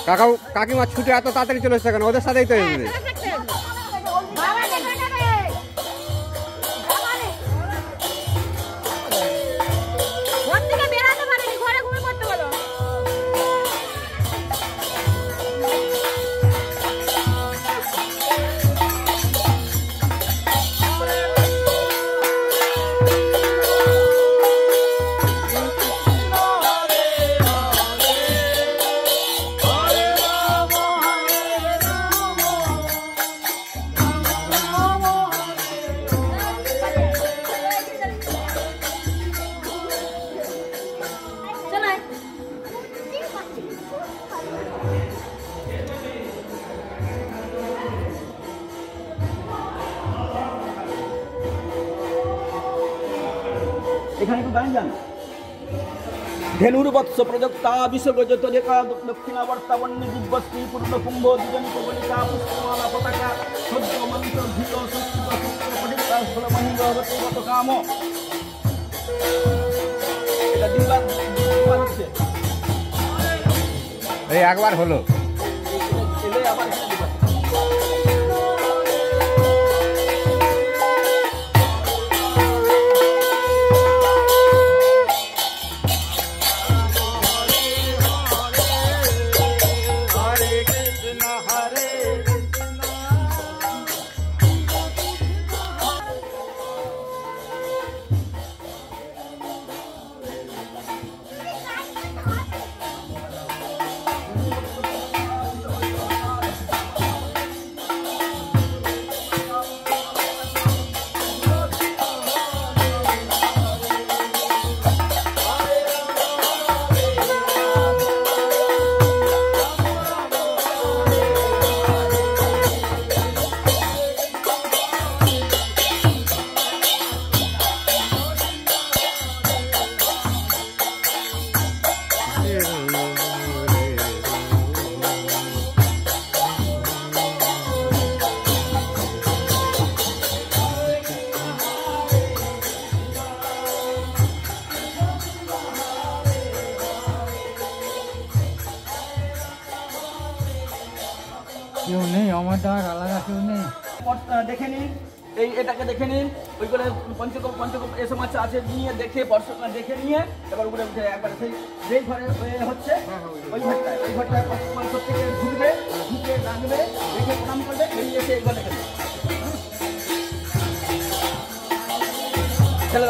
কাকা কাকিমা ছুটে এত তাড়াতাড়ি চলে এসছে কেন? ওদের সাথেই তো এসেছে। এখানে একটু দাঁড়িয়ে যান। ধেনুর্বৎস প্রযুক্তা বিশ্বগজত রেখা দক্ষিণাবর্তা বন্য দিব্যশ্রী পূর্ণ কুম্ভ দুজনী কবলিকা পুষ্পমালা পতাকা সদ্য মন্ত্র ধীর সংস্কৃত পঠিতা ফলমহিগত কাম। এটা দিবার হচ্ছে এই একবার হলো। এলে আবার কেউ নেই আমার তো আর আলাদা কেউ নেই। দেখে নিন, এই এটাকে দেখে নিন, ওইগুলো পঞ্চকোপ এসব মাছ আছে নিয়ে দেখে পর্ষদটা দেখে নিয়ে এবার উপরে উঠে একবার সেই যেই ঘরে হচ্ছে ওই ঘরটায় প্রত্যেকে ঢুকবে, ঢুকে রাখবে, দেখে প্রণাম করবে, বেরিয়ে এসে এই ঘরে দেখে ছেলে